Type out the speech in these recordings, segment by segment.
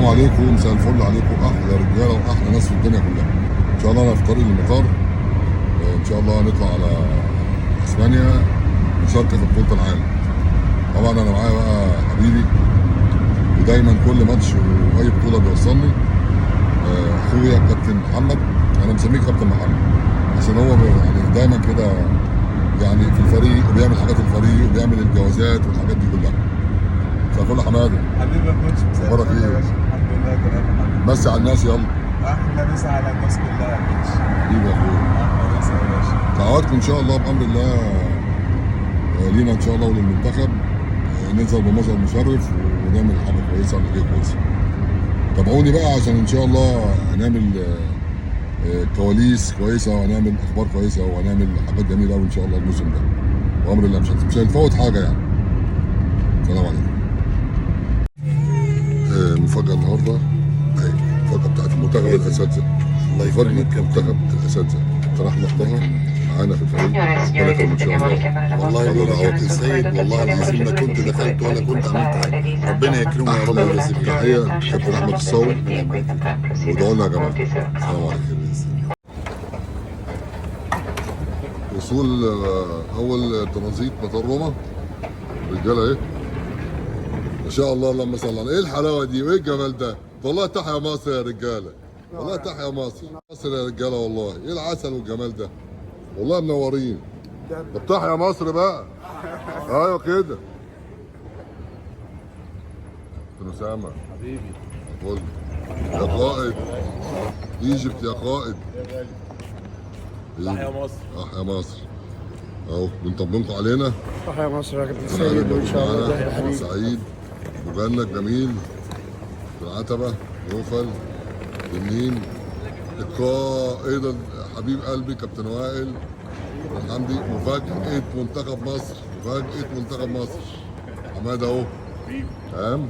عليكم، مساء الفل عليكم، احلى رجاله واحلى ناس في الدنيا كلها. ان شاء الله انا في طريق المطار، ان شاء الله هنطلع على اسبانيا مشاركه في بطوله العالم. طبعا انا معايا بقى حبيبي، ودايما كل ماتش واي بطوله بيوصلني اخويا كابتن محمد. انا مسميه كابتن محمد عشان هو يعني دايما كده يعني في الفريق، وبيعمل حاجات الفريق، وبيعمل الجوازات والحاجات دي كلها. مساء الفل يا حماده. حبيبي يا كوتش، مساء اخبارك الفل يا ايه؟ باشا. الحمد لله تمام يا حبيبي. مسي على الناس يلا. احلى مسا على الناس كلها يا كوتش. حبيبي يا اخويا. احلى مسا يا باشا. دعواتكم ان شاء الله بامر الله لينا ان شاء الله وللمنتخب، ننزل بمظهر مشرف ونعمل حاجه كويسه ونتيجه كويسه. تابعوني بقى عشان ان شاء الله هنعمل كواليس كويسه، وهنعمل اخبار كويسه، وهنعمل حاجات جميله قوي ان شاء الله الموسم ده بامر الله. مش هنفوت حاجه يعني. سلام عليكم. مفاجاه النهارده اهي، المفاجاه بتاعت المنتخب الاساتذه. الله يكرمك. منتخب الاساتذه كابتن احمد طه معانا في الفريق. ربنا يكرمه ان شاء الله. والله لولا كابتن سيد والله العظيم ما كنت دخلت ولا كنت عملت حاجه. ربنا يكرمه يا رب ويجازيه خير. تحيه كابتن احمد الصاوي، وادعوا لنا يا جماعه. السلام عليكم. وصول اول ترانزيت مطار روما. رجاله ايه ما شاء الله، اللهم صل على ايه الحلاوه دي وايه الجمال ده. والله تحيا مصر يا رجاله، والله تحيا مصر. مصر يا رجاله، والله ايه العسل والجمال ده، والله منورين. طب تحيا مصر بقى. ايوه كده. كابتن اسامه حبيبي فل يا قائد ايجيبت، يا قائد. تحيا مصر. تحيا مصر. اهو بنطمنكم علينا. تحيا مصر يا كابتن سيد، وان شاء الله ده حبيبي. سعيد، مجند جميل، العتبه، نوفل، تنين، القائد حبيب قلبي كابتن وائل الحمدي. مفاجأة منتخب مصر، مفاجأة منتخب مصر. حماده اهو تمام.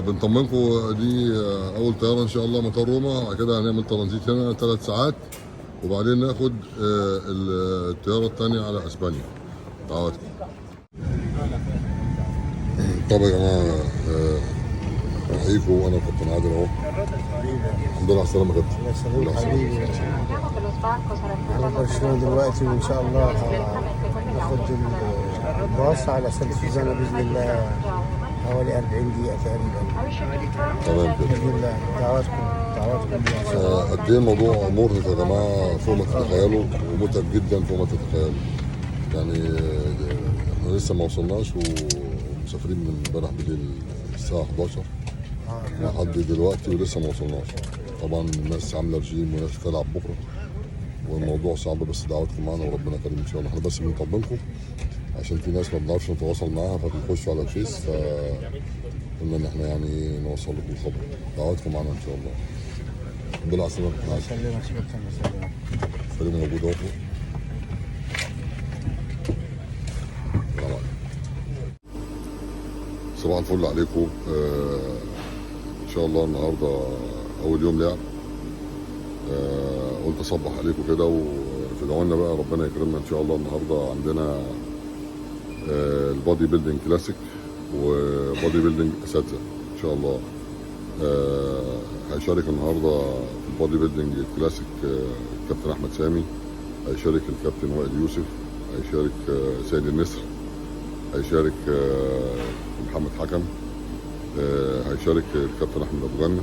بنطمنكم دي اول طياره ان شاء الله مطار روما. وبعد كده هنعمل ترانزيت هنا 3 ساعات، وبعدين ناخد الطياره الثانيه على اسبانيا. دعواتكم. طب يا جماعه احييكم، وانا كابتن عادل اهو. الحمد لله على السلامه يا كابتن. الله يسلمك حبيبي. على برشلونه دلوقتي، وان شاء الله هاخد الباص على سانتيزانا باذن الله حوالي 40 دقيقه تقريبا. تمام كده. باذن الله. دعواتكم. قد ايه الموضوع مرهق يا جماعه فوق ما تتخيلوا، ومتعب جدا فوق ما تتخيلوا. يعني احنا لسه ما وصلناش، ومسافرين من امبارح بالليل الساعه 11 لحد دلوقتي ولسه ما وصلناش. طبعا الناس عامله رجيم وناس تلعب بكره، والموضوع صعب. بس دعواتكم معانا وربنا كريم ان شاء الله. احنا بس بنطمنكم عشان في ناس ما بنعرفش نتواصل معاها، فبنخشوا على الفيس، فقلنا ان احنا يعني نوصل لكم الخبر. دعواتكم معانا ان شاء الله. الحمد لله على السلامه. الله يسلمك يا كابتن. الله يسلمك. الفريق موجود اهو. صباح الفل عليكم. ان شاء الله النهارده اول يوم لعب. قلت اصبح عليكم كده وتدعوا لنا بقى، ربنا يكرمنا ان شاء الله. النهارده عندنا البودي بيلدينج كلاسيك وبودي بيلدينج اساتذه ان شاء الله. هيشارك النهارده في البودي بيلدينج كلاسيك الكابتن احمد سامي، هيشارك الكابتن وائل يوسف، هيشارك سيد النسر، هيشارك محمد حكم، هيشارك الكابتن احمد ابو جنه،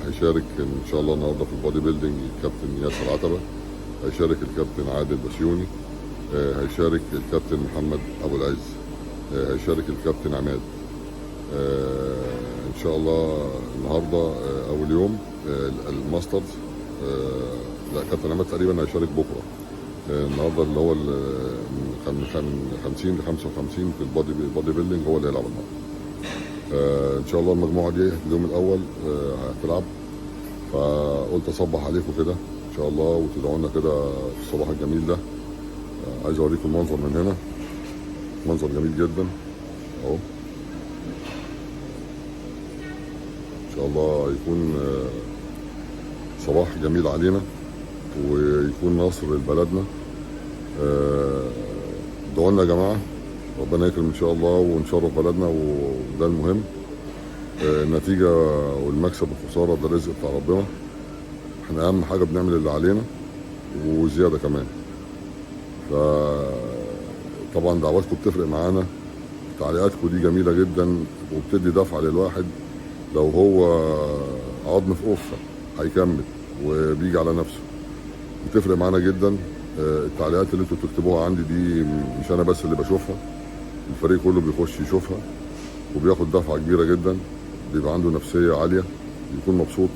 هيشارك ان شاء الله النهارده في البودي بيلدينج الكابتن ياسر عتبه، هيشارك الكابتن عادل بسيوني، هيشارك الكابتن محمد ابو العز، هيشارك الكابتن عماد. ان شاء الله النهارده اول يوم الماسترز. لا كابتن عماد تقريبا هيشارك بكره. النهارده اللي هو كان 50 ل 55 في البودي بيلدينج هو اللي هيلعب النهارده. ان شاء الله المجموعه دي اليوم الاول هتلعب، فقلت اصبح عليكم كده ان شاء الله وتدعوا لنا كده في الصباح الجميل ده. عايز اوريكم المنظر من هنا، منظر جميل جدا اهو. ان شاء الله يكون صباح جميل علينا، ويكون نصر لبلدنا. ادعوا لنا يا جماعه ربنا يكرم ان شاء الله ونشرف بلدنا وده المهم. النتيجه والمكسب والخساره ده رزق بتاع ربنا. احنا اهم حاجه بنعمل اللي علينا وزياده كمان. فطبعا دعواتكم بتفرق معانا، تعليقاتكم دي جميله جدا وبتدي دفعه للواحد. لو هو عظم في قفه هيكمل وبيجي على نفسه. بتفرق معانا جدا. التعليقات اللي انتوا بتكتبوها عندي دي مش انا بس اللي بشوفها، الفريق كله بيخش يشوفها وبياخد دفعه كبيره جدا، بيبقى عنده نفسيه عاليه، بيكون مبسوط.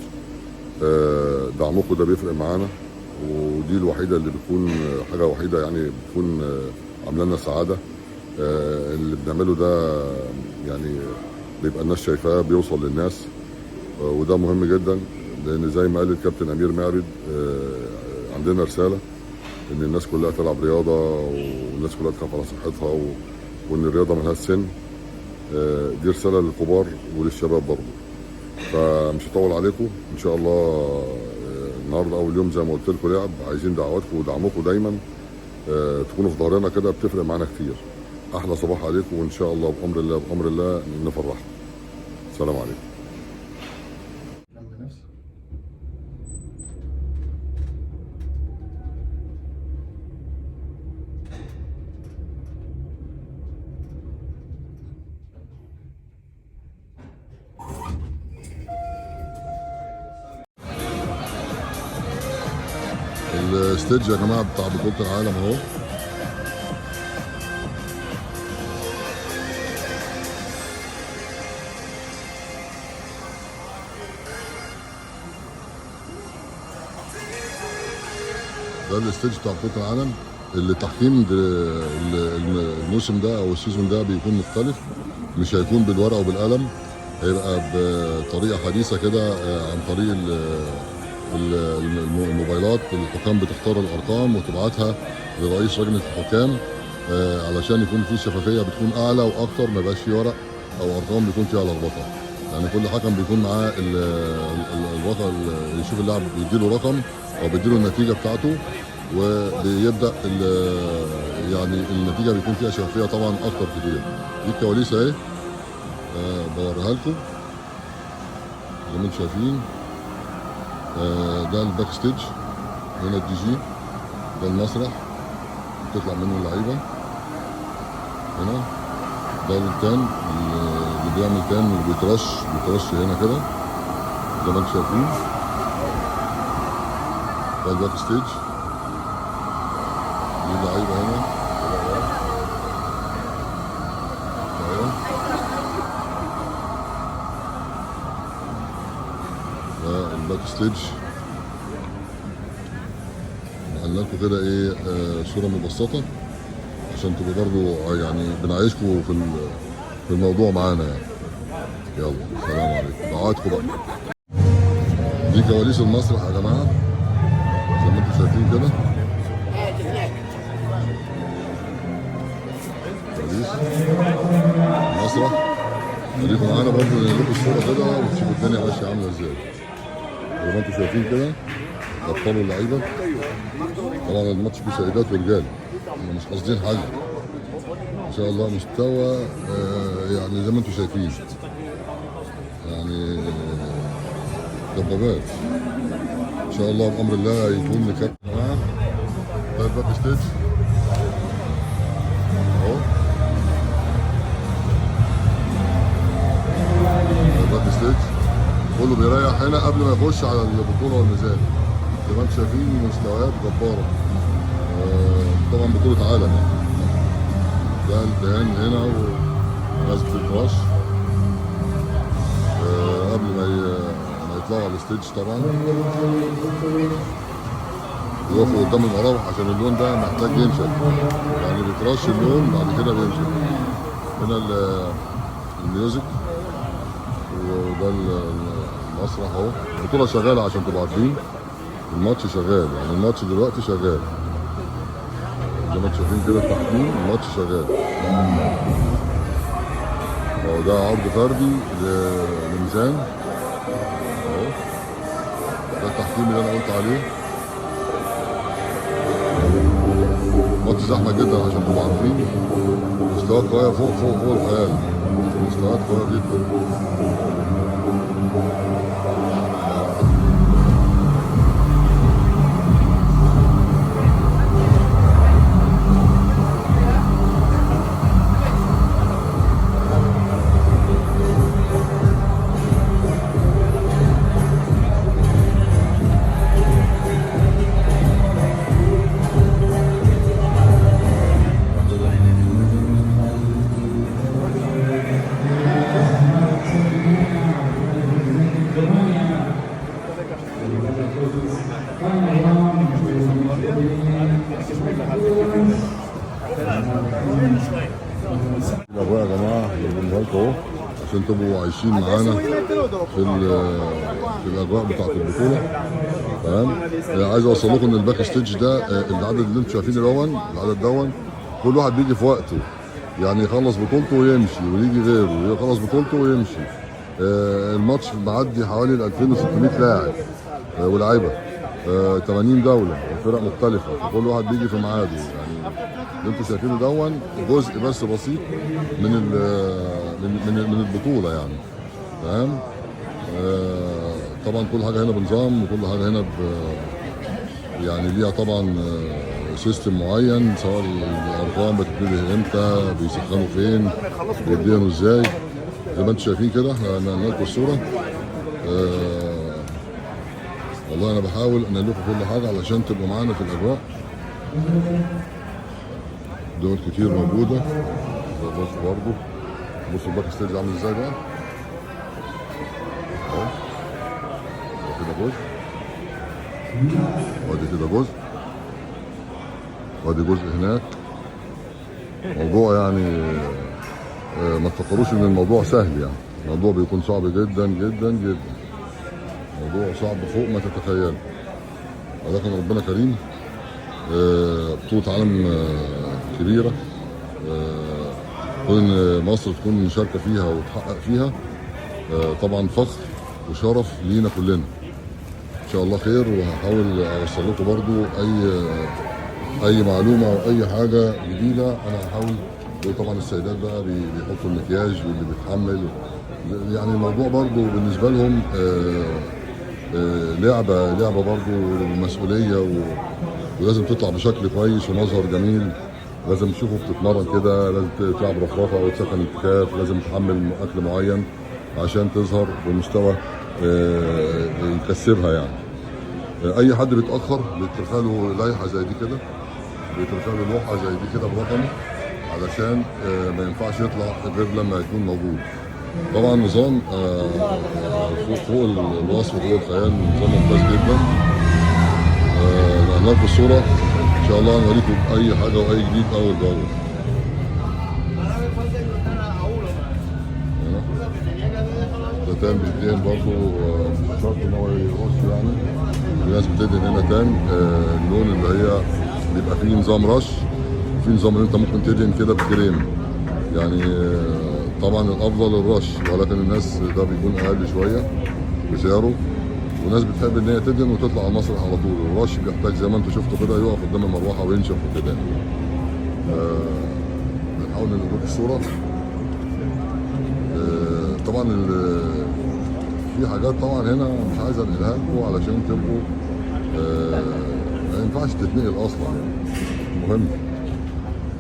دعمكم ده بيفرق معانا، ودي الوحيده اللي بتكون حاجه وحيده يعني بتكون عامله لنا سعاده. اللي بنعمله ده يعني بيبقى الناس شايفاه بيوصل للناس، وده مهم جدا. لان زي ما قال الكابتن امير معبد عندنا رساله ان الناس كلها تلعب رياضه والناس كلها تخاف على صحتها وان الرياضه ملهاش سن. دي رساله للكبار وللشباب برضه. فمش هطول عليكم ان شاء الله. النهارده اول يوم زي ما قلت لكم لعب، عايزين دعواتكم ودعمكم دايما. تكونوا في ظهرنا كده بتفرق معانا كتير. احلى صباح عليكم وان شاء الله بامر الله نفرحكم. السلام عليكم. الستيج يا جماعه بتاع بطوله العالم اهو. ده الستيج بتاع بطوله العالم. اللي تحكيم الموسم ده او السيزون ده بيكون مختلف، مش هيكون بالورقه وبالقلم، هيبقى بطريقه حديثه كده عن طريق الموبايلات. الحكام بتختار الارقام وتبعتها لرئيس لجنه الحكام علشان يكون في شفافيه بتكون اعلى واكتر، ما يبقاش في ورق او ارقام بيكون فيها لخبطه. يعني كل حكم بيكون معاه الرقم، يشوف اللاعب بيديله رقم او بيديله النتيجه بتاعته، وبيبدا يعني النتيجه بيكون فيها شفافيه طبعا اكتر كتير. دي الكواليس اهي بوريها لكم زي ما انتم شايفين. ده الباك ستيج، هنا الدي جي، ده المسرح بتطلع منه اللعيبه. هنا ده التان اللي بيعمل تان وبيترش هنا كده زي ما انتم شايفين. ده الباك ستيج، دي اللعيبه هنا. ده الباك ستيج. عملنا لكم كده ايه صوره مبسطه عشان تبقوا برضو يعني بنعيشكم في الموضوع معانا يعني. يلا سلام عليكم، دعواتكم بقى. دي كواليس المسرح يا جماعه زي ما انتم شايفين كده. كواليس المسرح. خليكم معانا برضو نجيب لكم الصوره كده وتشوفوا الدنيا ماشيه عامله ازاي. زي ما انتم شايفين كده ابطال اللعيبه. طبعا الماتش فيه سيدات ورجال، احنا مش قاصدين حاجه. ان شاء الله مستوى يعني زي ما انتم شايفين يعني دبابات. ان شاء الله بامر الله يكون لكابتن يا جماعه. ده الباك ستيج اهو. الباك ستيج كله بيريح هنا قبل ما يخش على البطوله والميزان. زي ما انتم شايفين مستويات جباره. طبعا بطوله عالم يعني. ده الدهان هنا وناس بتترش قبل ما يطلعوا على الستيج. طبعا يقفوا قدام المراوح عشان اللون ده محتاج ينشف، يعني بيترش اللون بعد كده بينشف. هنا الميوزك وده المسرح اهو. البطوله شغاله عشان تبقوا عارفين، الماتش شغال، يعني الماتش دلوقتي شغال زي ما انتم شايفين كده. التحكيم الماتش شغال اهو. ده عرض فردي لميزان اهو. ده التحكيم اللي انا قلت عليه. ماتش زحمه جدا عشان تبقوا عارفين. مستويات قويه فوق الخيال. مستويات قويه جدا. الأجواء يا جماعة بنقولها لكم أهو عشان تبقوا عايشين معانا في الأجواء بتاعة البطولة. تمام. عايز أوصل لكم إن الباك ستيج ده العدد اللي أنتم شايفينه العدد دون كل واحد بيجي في وقته، يعني يخلص بطولته ويمشي ويجي غيره يخلص بطولته ويمشي. الماتش معدي حوالي 2600 لاعب ولاعيبة، 80 دولة وفرق مختلفة، كل واحد بيجي في ميعاده. يعني اللي انتوا شايفينه دون جزء بس بسيط من البطولة يعني. تمام. طبعا كل حاجة هنا بنظام وكل حاجة هنا يعني ليها طبعا سيستم معين، سواء الارقام بتبتدي امتى، بيسخنوا فين، بيدينوا ازاي. زي ما انتم شايفين كده احنا عملنا لكم الصورة. والله انا بحاول انقل لكم كل حاجه علشان تبقوا معانا في الاجواء. دول كتير موجوده. بصوا برضه، بصوا الباك ستيج عامل ازاي بقى اهو. كده جزء وادي كده جزء وادي جزء هناك. موضوع يعني ما تفكروش ان الموضوع سهل، يعني الموضوع بيكون صعب جدا جدا جدا. موضوع صعب فوق ما تتخيل، ولكن ربنا كريم. بطولة عالم كبيرة، كون مصر تكون مشاركة فيها وتحقق فيها طبعا فخر وشرف لينا كلنا. ان شاء الله خير، وهحاول اوصل لكم برضو اي معلومة او اي حاجة جديدة. انا هحاول. طبعا السيدات بقى بيحطوا المكياج واللي بيتحمل، يعني الموضوع برضو بالنسبة لهم لعبة برضو مسؤولية، ولازم تطلع بشكل كويس ومظهر جميل. لازم تشوفه بتتمرن كده، لازم تلعب رفرفة او تسخن الكتاف، لازم تحمل اكل معين عشان تظهر بمستوى يكسبها يعني. اي حد بيتاخر بيترفع له لائحه زي دي كده، بيترفع له لوحه زي دي كده برقمه، علشان ما ينفعش يطلع غير لما يكون موجود. طبعا نظام فوق الوصف وفوق الخيال، نظام ممتاز جدا. نقلنا لكم الصوره ان شاء الله، نوريكم اي حاجه واي جديد اول باول. ده تان بيدين برضه، مش شرط ان هو يرش يعني. في ناس بتدهن هنا تان اللون اللي هي بيبقى فيه نظام رش، وفي نظام ان انت ممكن تدهن كده بكريم يعني. طبعا الافضل الرش، ولكن الناس ده بيكون اقل شويه بسعره، وناس بتحب ان هي تدهن وتطلع على المسرح على طول. الرش بيحتاج زي ما انتم شفتوا كده يقف قدام المروحه وينشف وكده. بنحاول نجيب الصوره. طبعا في حاجات طبعا هنا مش عايز انقلها لكم علشان تبقوا ما ينفعش تتنقل اصلا يعني. المهم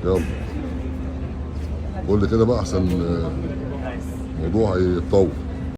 يلا قول لي كده بقى احسن، الموضوع هيتطور.